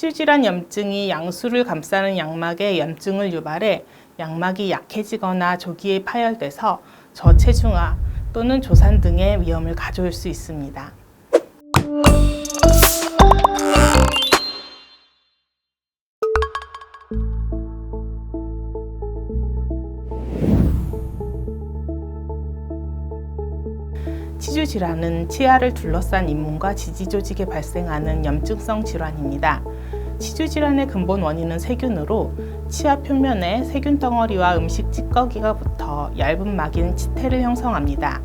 치주질환 염증이 양수를 감싸는 양막에 염증을 유발해 양막이 약해지거나 조기에 파열돼서 저체중아 또는 조산 등의 위험을 가져올 수 있습니다. 치주질환은 치아를 둘러싼 잇몸과 지지조직에 발생하는 염증성 질환입니다. 치주질환의 근본 원인은 세균으로 치아 표면에 세균 덩어리와 음식 찌꺼기가 붙어 얇은 막인 치태를 형성합니다.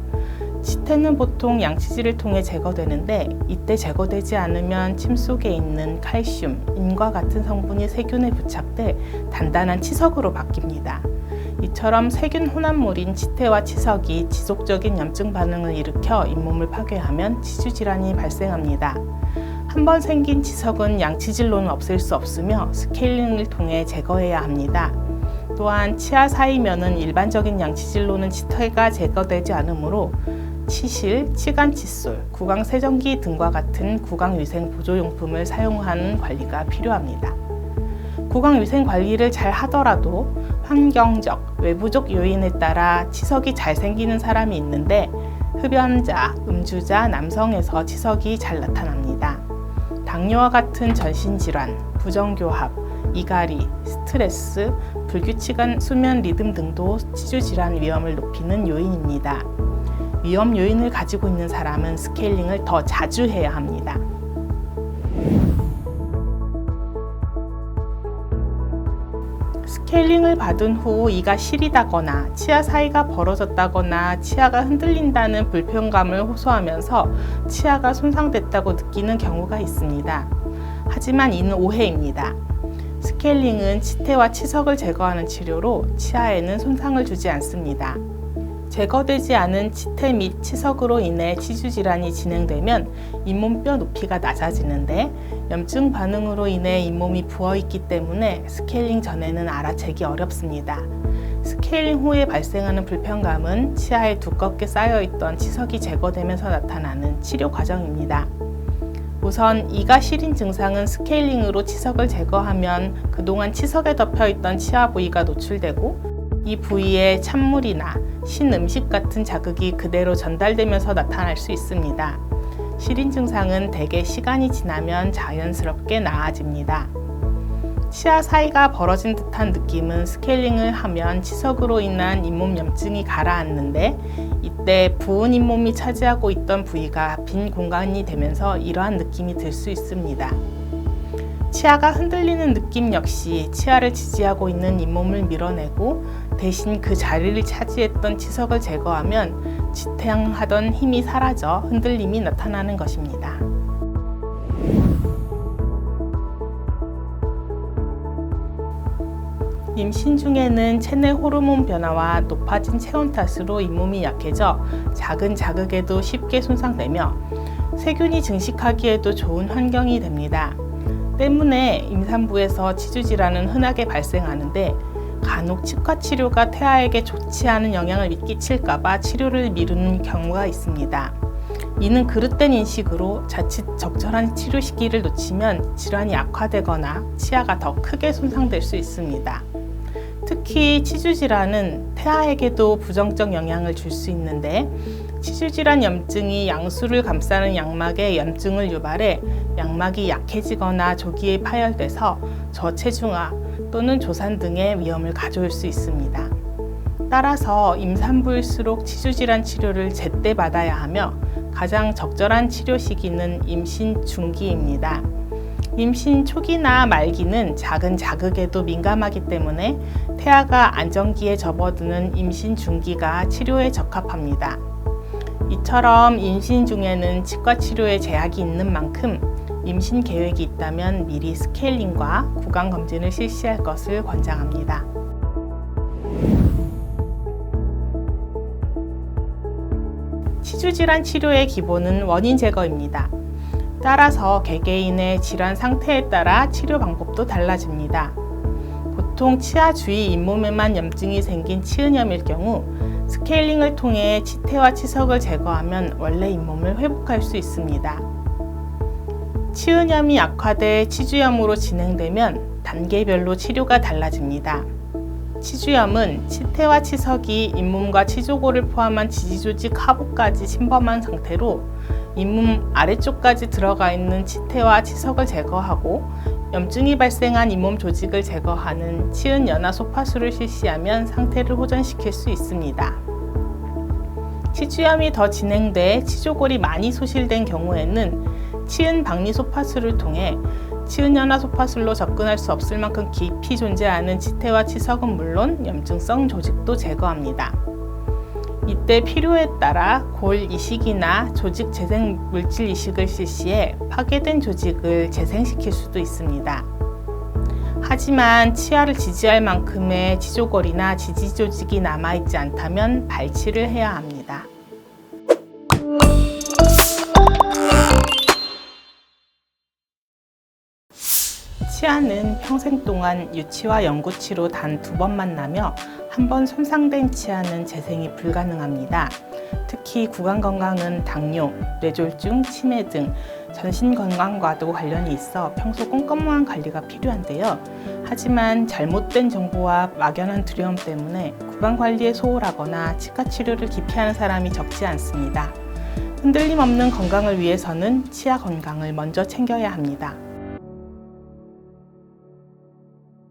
치태는 보통 양치질을 통해 제거되는데 이때 제거되지 않으면 침 속에 있는 칼슘, 인과 같은 성분이 세균에 부착돼 단단한 치석으로 바뀝니다. 이처럼 세균 혼합물인 치태와 치석이 지속적인 염증 반응을 일으켜 잇몸을 파괴하면 치주질환이 발생합니다. 한번 생긴 치석은 양치질로는 없앨 수 없으며 스케일링을 통해 제거해야 합니다. 또한 치아 사이면은 일반적인 양치질로는 치태가 제거되지 않으므로 치실, 치간 칫솔, 구강 세정기 등과 같은 구강 위생 보조용품을 사용하는 관리가 필요합니다. 구강 위생 관리를 잘 하더라도 환경적, 외부적 요인에 따라 치석이 잘 생기는 사람이 있는데 흡연자, 음주자, 남성에서 치석이 잘 나타납니다. 당뇨와 같은 전신질환, 부정교합, 이갈이, 스트레스, 불규칙한 수면 리듬 등도 치주질환 위험을 높이는 요인입니다. 위험 요인을 가지고 있는 사람은 스케일링을 더 자주 해야 합니다. 스케일링을 받은 후 이가 시리다거나 치아 사이가 벌어졌다거나 치아가 흔들린다는 불편감을 호소하면서 치아가 손상됐다고 느끼는 경우가 있습니다. 하지만 이는 오해입니다. 스케일링은 치태와 치석을 제거하는 치료로 치아에는 손상을 주지 않습니다. 제거되지 않은 치태 및 치석으로 인해 치주질환이 진행되면 잇몸뼈 높이가 낮아지는데 염증 반응으로 인해 잇몸이 부어있기 때문에 스케일링 전에는 알아채기 어렵습니다. 스케일링 후에 발생하는 불편감은 치아에 두껍게 쌓여있던 치석이 제거되면서 나타나는 치료 과정입니다. 우선 이가 시린 증상은 스케일링으로 치석을 제거하면 그동안 치석에 덮여있던 치아 부위가 노출되고 이 부위에 찬물이나 신음식 같은 자극이 그대로 전달되면서 나타날 수 있습니다. 시린 증상은 대개 시간이 지나면 자연스럽게 나아집니다. 치아 사이가 벌어진 듯한 느낌은 스케일링을 하면 치석으로 인한 잇몸 염증이 가라앉는데 이때 부은 잇몸이 차지하고 있던 부위가 빈 공간이 되면서 이러한 느낌이 들 수 있습니다. 치아가 흔들리는 느낌 역시 치아를 지지하고 있는 잇몸을 밀어내고 대신 그 자리를 차지했던 치석을 제거하면 지탱하던 힘이 사라져 흔들림이 나타나는 것입니다. 임신 중에는 체내 호르몬 변화와 높아진 체온 탓으로 잇몸이 약해져 작은 자극에도 쉽게 손상되며 세균이 증식하기에도 좋은 환경이 됩니다. 때문에 임산부에서 치주질환은 흔하게 발생하는데 간혹 치과 치료가 태아에게 좋지 않은 영향을 끼칠까봐 치료를 미루는 경우가 있습니다. 이는 그릇된 인식으로 자칫 적절한 치료 시기를 놓치면 질환이 악화되거나 치아가 더 크게 손상될 수 있습니다. 특히 치주질환은 태아에게도 부정적 영향을 줄 수 있는데 치주질환 염증이 양수를 감싸는 양막에 염증을 유발해 양막이 약해지거나 조기에 파열돼서 저체중아 또는 조산 등의 위험을 가져올 수 있습니다. 따라서 임산부일수록 치주질환 치료를 제때 받아야 하며 가장 적절한 치료 시기는 임신 중기입니다. 임신 초기나 말기는 작은 자극에도 민감하기 때문에 태아가 안정기에 접어드는 임신 중기가 치료에 적합합니다. 이처럼 임신 중에는 치과 치료에 제약이 있는 만큼 임신 계획이 있다면 미리 스케일링과 구강 검진을 실시할 것을 권장합니다. 치주질환 치료의 기본은 원인 제거입니다. 따라서 개개인의 질환 상태에 따라 치료 방법도 달라집니다. 보통 치아 주위 잇몸에만 염증이 생긴 치은염일 경우 스케일링을 통해 치태와 치석을 제거하면 원래 잇몸을 회복할 수 있습니다. 치은염이 악화돼 치주염으로 진행되면 단계별로 치료가 달라집니다. 치주염은 치태와 치석이 잇몸과 치조골을 포함한 지지조직 하부까지 침범한 상태로 잇몸 아래쪽까지 들어가 있는 치태와 치석을 제거하고 염증이 발생한 잇몸 조직을 제거하는 치은연화 소파술을 실시하면 상태를 호전시킬 수 있습니다. 치주염이 더 진행돼 치조골이 많이 소실된 경우에는 치은 박리 소파술을 통해 치은연화 소파술로 접근할 수 없을 만큼 깊이 존재하는 치태와 치석은 물론 염증성 조직도 제거합니다. 이때 필요에 따라 골 이식이나 조직 재생 물질 이식을 실시해 파괴된 조직을 재생시킬 수도 있습니다. 하지만 치아를 지지할 만큼의 치조골이나 지지 조직이 남아있지 않다면 발치를 해야 합니다. 치아는 평생 동안 유치와 영구치로 단 2번 만나며 한 번 손상된 치아는 재생이 불가능합니다. 특히 구강 건강은 당뇨, 뇌졸중, 치매 등 전신 건강과도 관련이 있어 평소 꼼꼼한 관리가 필요한데요. 하지만 잘못된 정보와 막연한 두려움 때문에 구강 관리에 소홀하거나 치과 치료를 기피하는 사람이 적지 않습니다. 흔들림 없는 건강을 위해서는 치아 건강을 먼저 챙겨야 합니다.